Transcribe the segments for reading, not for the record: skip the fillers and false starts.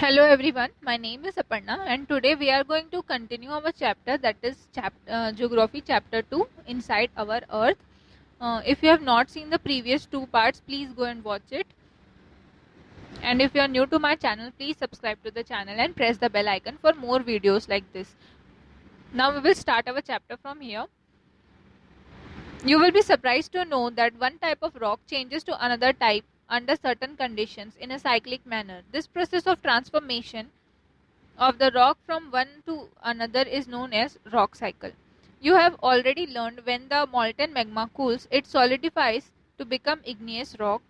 Hello everyone, my name is Aparna and today we are going to continue our chapter, that is Geography chapter 2 Inside Our Earth. If you have not seen the previous two parts, please go and watch it. And if you are new to my channel, please subscribe to the channel and press the bell icon for more videos like this. Now we will start our chapter from here. You will be surprised to know that one type of rock changes to another type under certain conditions in a cyclic manner. This process of transformation of the rock from one to another is known as rock cycle. You have already learned when the molten magma cools, it solidifies to become igneous rock.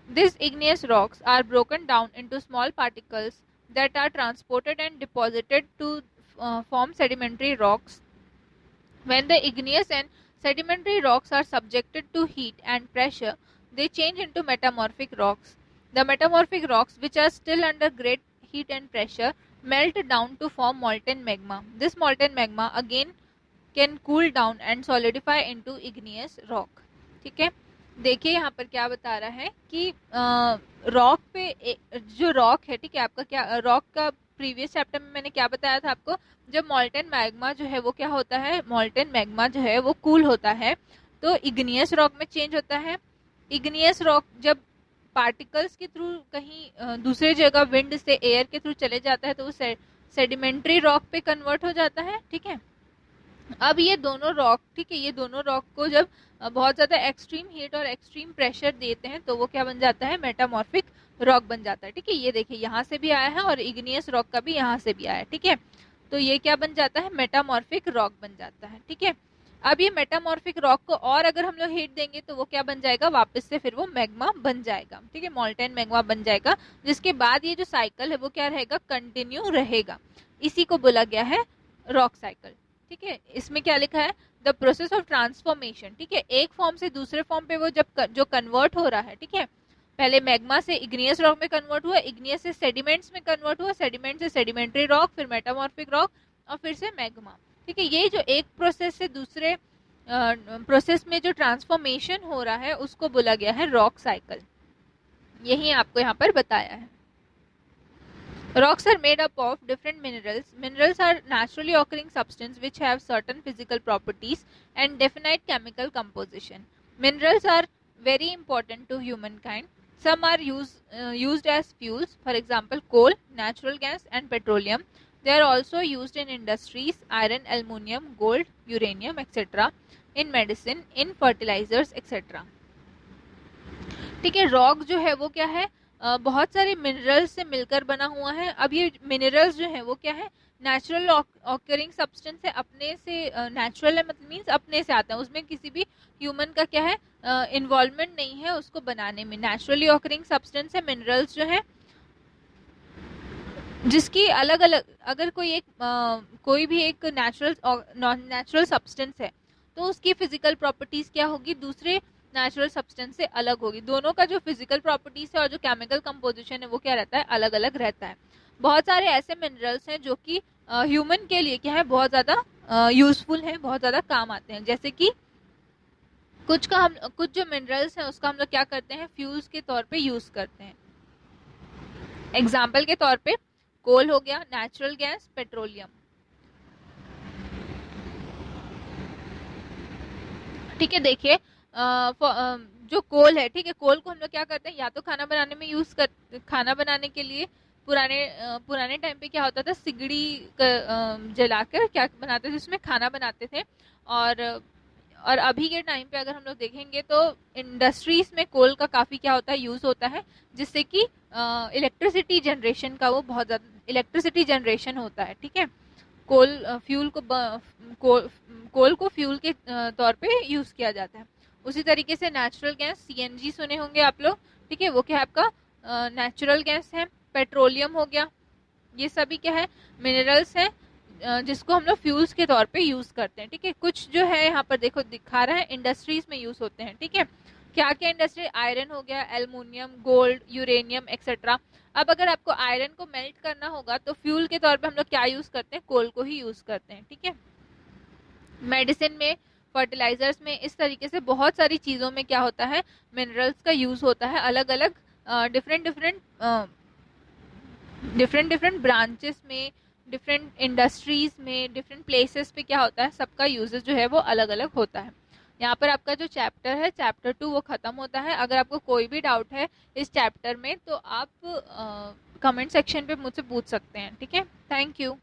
These igneous rocks are broken down into small particles that are transported and deposited to form sedimentary rocks. When the igneous and sedimentary rocks are subjected to heat and pressure, they change into metamorphic rocks. The metamorphic rocks, which are still under great heat and pressure, melt down to form molten magma. This molten magma again can cool down and solidify into igneous rock. ठीक है, देखिए यहाँ पर क्या बता रहा है कि रॉक पे जो रॉक है, ठीक है, आपका क्या रॉक का प्रीवियस चैप्टर में मैंने क्या बताया था आपको, जब मॉल्टेन मैग्मा जो है वो क्या होता है, मॉल्टेन मैग्मा जो है वो कूल होता है तो इग्नियस रॉक में चेंज होता है. इग्नियस रॉक जब पार्टिकल्स के थ्रू कहीं दूसरे जगह विंड से एयर के थ्रू चले जाता है तो वो सेडिमेंट्री रॉक पे कन्वर्ट हो जाता है. ठीक है, अब ये दोनों रॉक, ठीक है, ये दोनों रॉक को जब बहुत ज़्यादा एक्सट्रीम हीट और एक्सट्रीम प्रेशर देते हैं तो वो क्या बन जाता है, मेटामॉर्फिक रॉक बन जाता है. ठीक है, ये देखिए यहाँ से भी आया है और इग्नियस रॉक का भी यहाँ से भी आया है. ठीक है, तो ये क्या बन जाता है, मेटामॉर्फिक रॉक बन जाता है. ठीक है, अब ये मेटामॉर्फिक रॉक को और अगर हम लोग हीट देंगे तो वो क्या बन जाएगा, वापस से फिर वो मैग्मा बन जाएगा. ठीक है, मॉल्टेन मैग्मा बन जाएगा, जिसके बाद ये जो साइकिल है वो क्या रहेगा, कंटिन्यू रहेगा. इसी को बोला गया है रॉक साइकिल. ठीक है, इसमें क्या लिखा है, द प्रोसेस ऑफ ट्रांसफॉर्मेशन. ठीक है, एक फॉर्म से दूसरे फॉर्म पे वो जब जो कन्वर्ट हो रहा है, ठीक है, पहले मैग्मा से इग्नियस रॉक में कन्वर्ट हुआ, इग्नियस से सेडिमेंट्स में कन्वर्ट हुआ, सेडिमेंट से सेडिमेंट्री रॉक, फिर मेटामॉर्फिक रॉक और फिर से मैग्मा. ठीक है, ये जो एक प्रोसेस से दूसरे प्रोसेस में जो ट्रांसफॉर्मेशन हो रहा है उसको बोला गया है रॉक साइकिल. यही आपको यहाँ पर बताया है. Rocks are made up of different minerals. Minerals are naturally occurring substances which have certain physical properties and definite chemical composition. Minerals are very important to humankind. Some are used as fuels, for example, coal, natural gas, and petroleum. They are also used in industries, iron, aluminium, gold, uranium, etc., in medicine, in fertilizers, etc. ठीक है, rock जो है वो क्या है, बहुत सारे minerals से मिलकर बना हुआ है. अब ये मिनरल्स जो है वो क्या है, नेचुरल ऑकरिंग सब्सटेंस है, अपने से नेचुरल है, मतलब मीन्स अपने से आता है, उसमें किसी भी ह्यूमन का क्या है इन्वॉल्वमेंट नहीं है उसको बनाने में. नेचुरली ऑकरिंग सब्सटेंस है मिनरल्स जो है, जिसकी अलग अलग, अगर कोई भी एक नेचुरल सब्सटेंस है तो उसकी फिजिकल प्रॉपर्टीज क्या होगी, दूसरे नेचुरल सब्सटेंस से अलग होगी. दोनों का जो फिजिकल प्रॉपर्टीज है और जो केमिकल कंपोजिशन है वो क्या रहता है, अलग अलग रहता है. बहुत सारे ऐसे मिनरल्स हैं जो कि ह्यूमन के लिए क्या है, बहुत ज़्यादा यूजफुल हैं, बहुत ज़्यादा काम आते हैं. जैसे कि कुछ जो मिनरल्स हैं उसका हम लोग क्या करते हैं, फ्यूल्स के तौर पे यूज करते हैं. एग्जाम्पल के तौर पे कोल हो गया, नेचुरल गैस, पेट्रोलियम. ठीक है, देखिए जो कोल है, ठीक है, कोल को हम लोग क्या करते हैं, या तो खाना बनाने में यूज कर, खाना बनाने के लिए पुराने टाइम पे क्या होता था, सिगड़ी जलाकर क्या बनाते थे, उसमें खाना बनाते थे. और अभी के टाइम पे अगर हम लोग देखेंगे तो इंडस्ट्रीज में कोल का काफी क्या होता है, यूज होता है, जिससे कि इलेक्ट्रिसिटी जनरेशन का वो बहुत ज्यादा इलेक्ट्रिसिटी जनरेशन होता है. ठीक है, कोल को फ्यूल के तौर पे यूज किया जाता है. उसी तरीके से नेचुरल गैस, सीएनजी सुने होंगे आप लोग. ठीक है, वो क्या है आपका नेचुरल गैस है. पेट्रोलियम हो गया, ये सभी क्या है, मिनरल्स हैं जिसको हम लोग फ्यूल्स के तौर पे यूज करते हैं. ठीक है, कुछ जो है यहाँ पर देखो दिखा रहा है इंडस्ट्रीज में यूज होते हैं. ठीक है, क्या क्या इंडस्ट्री, आयरन हो गया, एल्युमिनियम, गोल्ड, यूरेनियम, एक्सेट्रा. अब अगर आपको आयरन को मेल्ट करना होगा तो फ्यूल के तौर पे हम लोग क्या यूज करते हैं, कोल को ही यूज करते हैं. ठीक है, मेडिसिन में, फर्टिलाइजर्स में, इस तरीके से बहुत सारी चीज़ों में क्या होता है, मिनरल्स का यूज होता है. अलग अलग डिफरेंट डिफरेंट डिफरेंट ब्रांचेस में, डिफरेंट इंडस्ट्रीज में, डिफरेंट प्लेसेस पे क्या होता है, सबका यूजेस जो है वो अलग अलग होता है। यहाँ पर आपका जो चैप्टर है चैप्टर 2 वो ख़त्म होता है। अगर आपको कोई भी डाउट है इस चैप्टर में तो आप कमेंट सेक्शन पे मुझसे पूछ सकते हैं। ठीक है, थैंक यू।